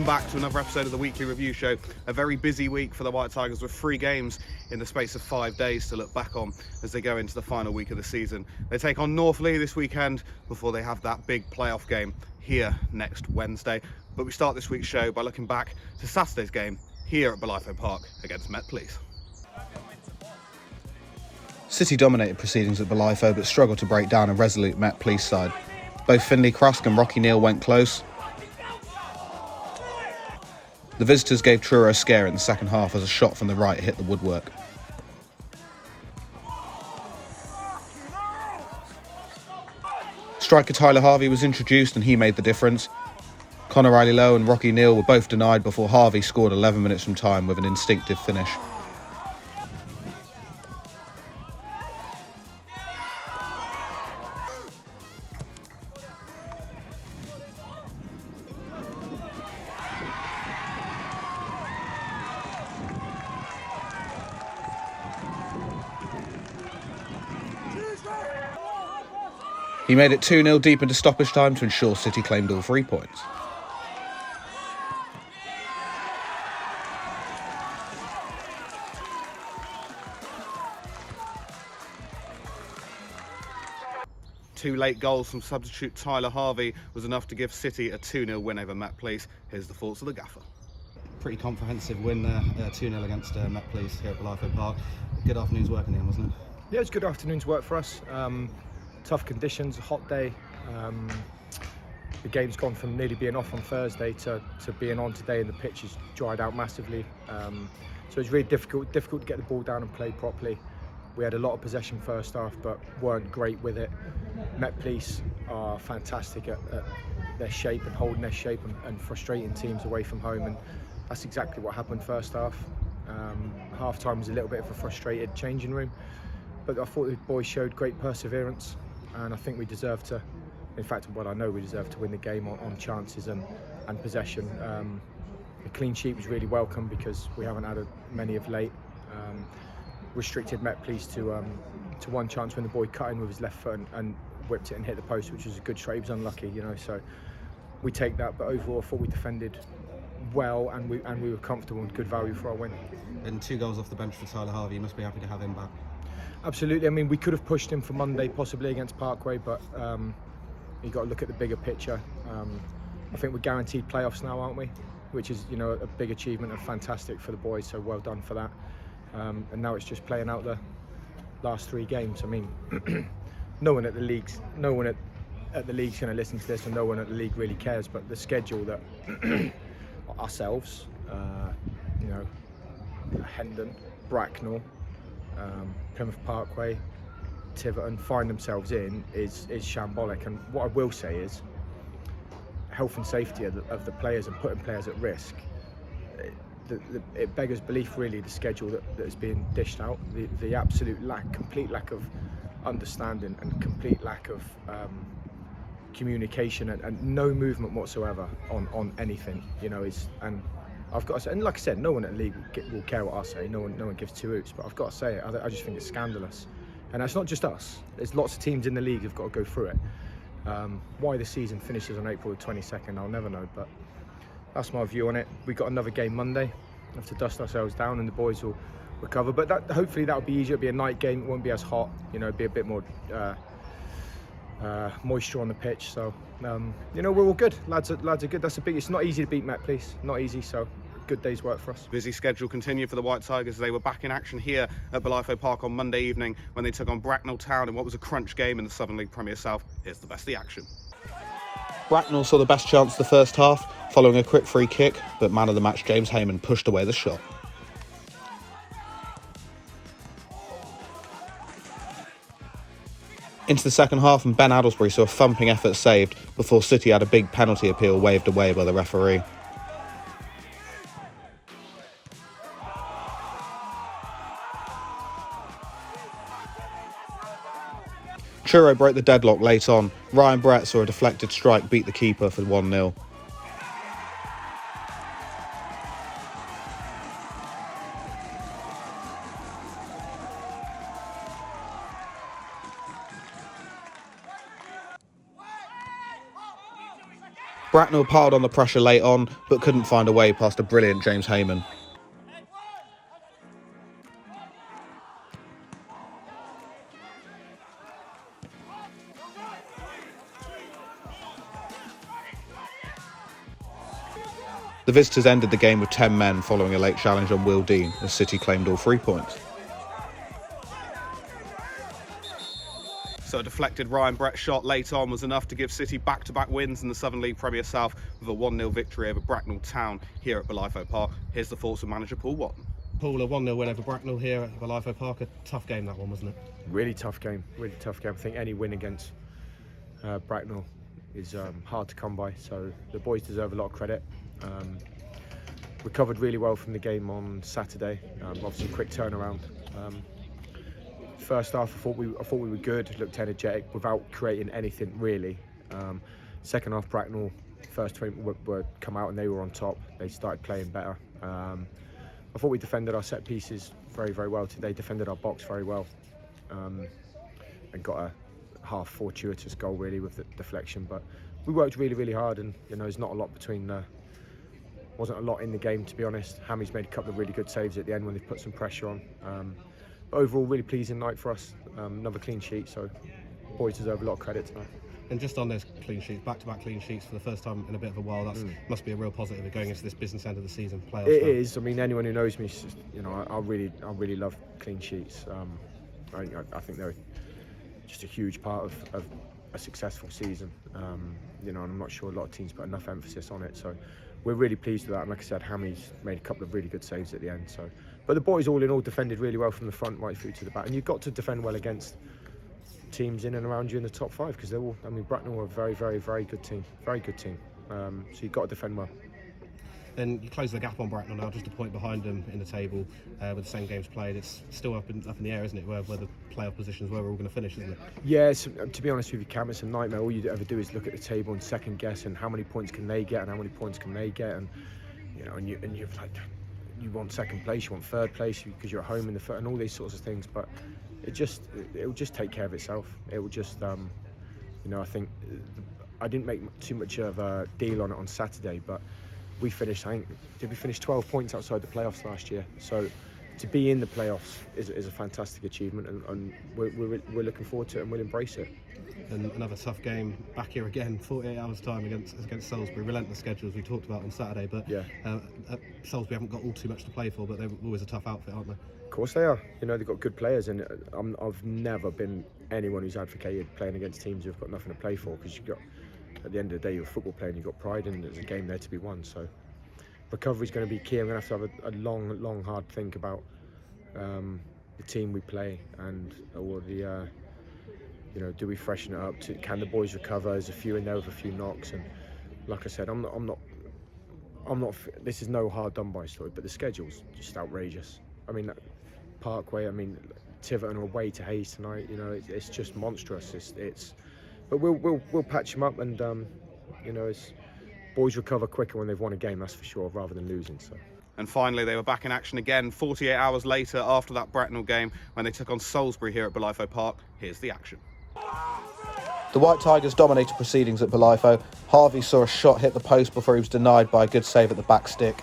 Welcome back to another episode of the Weekly Review Show. A very busy week for the White Tigers with 3 games in the space of 5 days to look back on as they go into the final week of the season. They take on North Leigh this weekend before they have that big playoff game here next Wednesday. But we start this week's show by looking back to Saturday's game here at Bolitho Park against Met Police. City dominated proceedings at Bolitho but struggled to break down a resolute Met Police side. Both Finlay Crusk and Rocky Neal went close. The visitors gave Truro a scare in the second half as a shot from the right hit the woodwork. Striker Tyler Harvey was introduced and he made the difference. Connor Riley-Lowe and Rocky Neal were both denied before Harvey scored 11 minutes from time with an instinctive finish. He made it 2-0 deep into stoppage time to ensure City claimed all 3 points. Two late goals from substitute Tyler Harvey was enough to give City a 2-0 win over Met Police. Here's the thoughts of the gaffer. Pretty comprehensive win there, 2-0 against Met Police here at Bolitho Park. Good afternoon's work in the end, wasn't it? Yeah, it was good afternoon's work for us. Tough conditions, a hot day. The game's gone from nearly being off on Thursday to being on today, and the pitch has dried out massively. So it's really difficult to get the ball down and play properly. We had a lot of possession first half, but weren't great with it. Met Police are fantastic at their shape and holding their shape and frustrating teams away from home, and that's exactly what happened first half. Half time was a little bit of a frustrated changing room, but I thought the boys showed great perseverance, and I think we deserve to, in fact, I know we deserve to win the game on chances and possession. The clean sheet was really welcome because we haven't had many of late. Restricted Met Police to one chance when the boy cut in with his left foot and whipped it and hit the post, which was a good strike. He was unlucky, so we take that. But overall, I thought we defended well and we were comfortable and good value for our win. And 2 goals off the bench for Tyler Harvey. You must be happy to have him back. Absolutely. I mean, we could have pushed him for Monday possibly against Parkway, but you've got to look at the bigger picture. I think we're guaranteed playoffs now, aren't we? Which is, a big achievement and fantastic for the boys. So well done for that. And now it's just playing out the last 3 games. I mean, no one at the league's going to listen to this, and no one at the league really cares. But the schedule that ourselves, Hendon, Bracknell, Plymouth Parkway, Tiverton find themselves in is shambolic. And what I will say is health and safety of the players and putting players at risk. It beggars belief, really, the schedule that is being dished out, the absolute complete lack of understanding and complete lack of communication and no movement whatsoever on anything, and I've got to say, and like I said, no one at the league will care what I say, no one gives 2 hoots, but I've got to say it, I just think it's scandalous, and it's not just us, there's lots of teams in the league who've got to go through it. Why the season finishes on April the 22nd, I'll never know, but that's my view on it. We've got another game Monday. We have to dust ourselves down and the boys will recover. But hopefully that'll be easier. It'll be a night game. It won't be as hot. It'll be a bit more moisture on the pitch. So, we're all good. Lads are good. It's not easy to beat Met Police. Not easy. So, good day's work for us. Busy schedule continued for the White Tigers. They were back in action here at Bolitho Park on Monday evening when they took on Bracknell Town in what was a crunch game in the Southern League Premier South. Here's the best of the action. Bracknell saw the best chance of the first half, following a quick free kick, but man of the match James Heyman pushed away the shot. Into the second half, and Ben Addlesbury saw a thumping effort saved before City had a big penalty appeal waved away by the referee. Truro broke the deadlock late on. Ryan Brett saw a deflected strike beat the keeper for 1-0. Bracknell piled on the pressure late on, but couldn't find a way past a brilliant James Heyman. The visitors ended the game with 10 men following a late challenge on Will Dean, as City claimed all 3 points. So a deflected Ryan Brett shot late on was enough to give City back-to-back wins in the Southern League Premier South with a 1-0 victory over Bracknell Town here at Bolitho Park. Here's the thoughts of manager Paul Wotton. Paul, a 1-0 win over Bracknell here at Bolitho Park. A tough game, that one, wasn't it? Really tough game. Really tough game. I think any win against Bracknell is hard to come by. So the boys deserve a lot of credit. Recovered really well from the game on Saturday. Obviously, quick turnaround. First half, I thought we were good. Looked energetic without creating anything really. Second half, Bracknell first 20 were come out and they were on top. They started playing better. I thought we defended our set pieces very, very well today. Defended our box very well, and got a half fortuitous goal really with the deflection. But we worked really, really hard, and there's not a lot between. Wasn't a lot in the game, to be honest. Hammy's made a couple of really good saves at the end when they've put some pressure on. But overall, really pleasing night for us. Another clean sheet, so boys deserve a lot of credit tonight. And just on those clean sheets, back-to-back clean sheets for the first time in a bit of a while, that must be a real positive going into this business end of the season playoffs. It is. I mean, anyone who knows me, I really love clean sheets. I think they're just a huge part of a successful season. And I'm not sure a lot of teams put enough emphasis on it. So we're really pleased with that. And like I said, Hammy's made a couple of really good saves at the end. So, but the boys all in all defended really well from the front right through to the back. And you've got to defend well against teams in and around you in the top 5 because they're all. I mean, Bracknell are a very, very, very good team. Very good team. So you've got to defend well. Then you close the gap on Bracknell now, just a point behind them in the table with the same games played. It's still up in the air, isn't it, where the playoff positions, where we're all going to finish, isn't it? Yeah, to be honest with you, Cam, it's a nightmare. All you ever do is look at the table and second guess and how many points can they get and how many points can they get, and you've like, you want second place, you want third place because you're at home in the first, and all these sorts of things. But it'll just take care of itself. It will just, I think I didn't make too much of a deal on it on Saturday, but we finished, did we finish 12 points outside the playoffs last year? So to be in the playoffs is a fantastic achievement, and we're looking forward to it and we'll embrace it. And another tough game back here again, 48 hours time against Salisbury. Relentless schedules we talked about on Saturday, but yeah. Salisbury haven't got all too much to play for, but they're always a tough outfit, aren't they? Of course they are. They've got good players, and I've never been anyone who's advocated playing against teams who've got nothing to play for, because at the end of the day, you're a football player and you've got pride, and there's a game there to be won. So recovery's going to be key. I'm going to have a long, hard think about the team we play and or the do we freshen it up? Can the boys recover? There's a few in there with a few knocks, and like I said, I'm not. This is no hard done by story, but the schedule's just outrageous. I mean, Parkway. I mean, Tiverton are away to Hayes tonight. It's just monstrous. But we'll patch them up, and boys recover quicker when they've won a game, that's for sure, rather than losing. So. And finally, they were back in action again 48 hours later after that Bracknell game when they took on Salisbury here at Bolitho Park. Here's the action. The White Tigers dominated proceedings at Bolitho. Harvey saw a shot hit the post before he was denied by a good save at the back stick.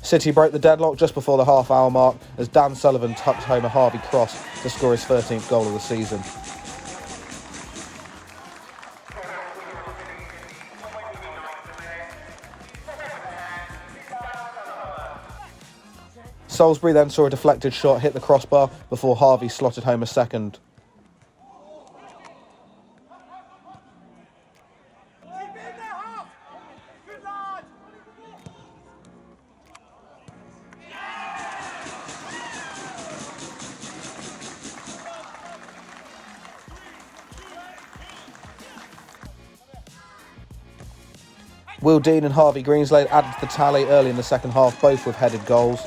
City broke the deadlock just before the half-hour mark as Dan Sullivan tucked home a Harvey cross to score his 13th goal of the season. Salisbury then saw a deflected shot hit the crossbar before Harvey slotted home a second. Will Dean and Harvey Greenslade added to the tally early in the second half, both with headed goals.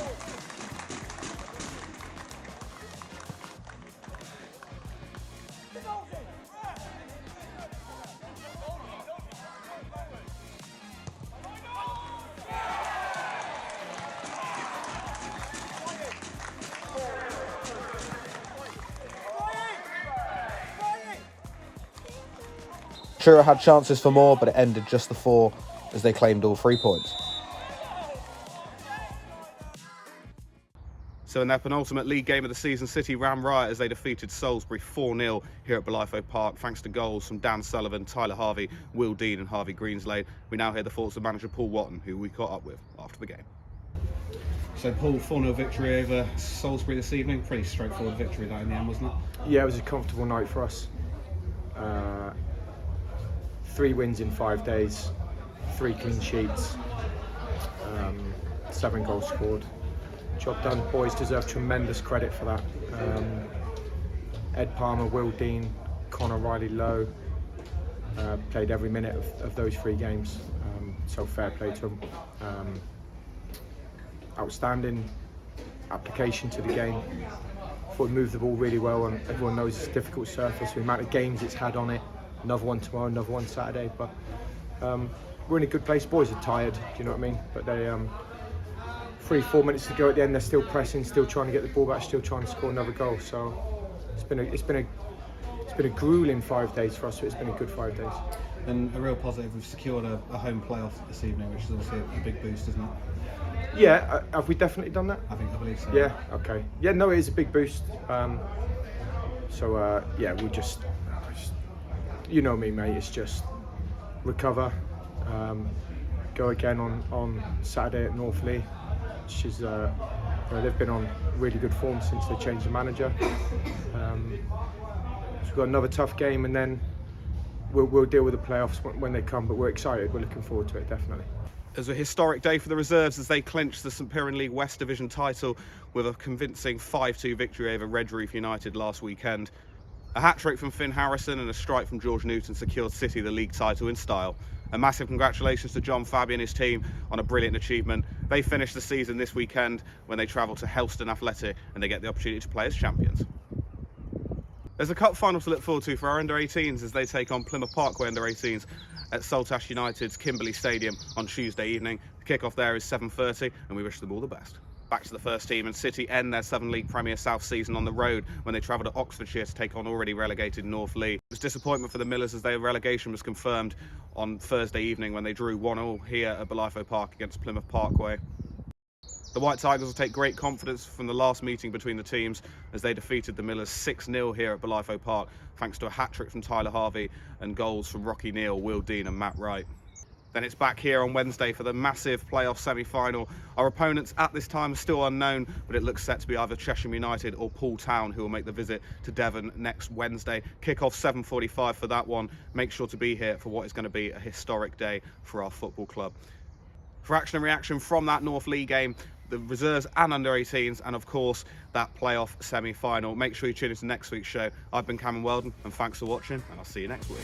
Truro had chances for more, but it ended just the 4 as they claimed all 3 points. So in their penultimate league game of the season, City ran riot as they defeated Salisbury 4-0 here at Bolitho Park, thanks to goals from Dan Sullivan, Tyler Harvey, Will Dean and Harvey Greenslade. We now hear the thoughts of manager Paul Wotton, who we caught up with after the game. So Paul, 4-0 victory over Salisbury this evening. Pretty straightforward victory that in the end, wasn't it? Yeah, it was a comfortable night for us. 3 wins in 5 days, 3 clean sheets, 7 goals scored. Job done. Boys deserve tremendous credit for that. Ed Palmer, Will Dean, Connor Riley Lowe played every minute of those 3 games, so fair play to them. Outstanding application to the game. Thought we moved the ball really well, and everyone knows it's a difficult surface. The amount of games it's had on it. Another one tomorrow, another one Saturday. But we're in a good place. Boys are tired, do you know what I mean? But they 3-4 minutes to go at the end. They're still pressing, still trying to get the ball back, still trying to score another goal. So it's been a grueling 5 days for us. But it's been a good 5 days. And a real positive, we've secured a home playoff this evening, which is obviously a big boost, isn't it? Yeah, have we definitely done that? I believe so. Yeah, okay. Yeah, no, it is a big boost. Yeah, we'll just, you know me, mate, it's just recover, go again on Saturday at North Leigh, which is, they've been on really good form since they changed the manager. So we've got another tough game, and then we'll deal with the playoffs when they come, but we're excited, we're looking forward to it, definitely. It was a historic day for the reserves as they clinched the St Piran League West Division title with a convincing 5-2 victory over Redruth United last weekend. A hat-trick from Finn Harrison and a strike from George Newton secured City the league title in style. A massive congratulations to John Fabi and his team on a brilliant achievement. They finished the season this weekend when they travel to Helston Athletic and they get the opportunity to play as champions. There's a cup final to look forward to for our under-18s as they take on Plymouth Parkway under-18s at Saltash United's Kimberley Stadium on Tuesday evening. The kick-off there is 7:30 and we wish them all the best. Back to the first team, and City end their Southern League Premier South season on the road when they travel to Oxfordshire to take on already relegated North Leigh. It was disappointment for the Millers as their relegation was confirmed on Thursday evening when they drew 1-1 here at Bolitho Park against Plymouth Parkway. The White Tigers will take great confidence from the last meeting between the teams as they defeated the Millers 6-0 here at Bolitho Park, thanks to a hat-trick from Tyler Harvey and goals from Rocky Neal, Will Dean and Matt Wright. Then it's back here on Wednesday for the massive playoff semi-final. Our opponents at this time are still unknown, but it looks set to be either Cheshire United or Poole Town who will make the visit to Devon next Wednesday. Kick-off 7:45 for that one. Make sure to be here for what is going to be a historic day for our football club. For action and reaction from that North Leigh game, the reserves and under-18s, and of course that playoff semi-final, make sure you tune into next week's show. I've been Cameron Weldon, and thanks for watching, and I'll see you next week.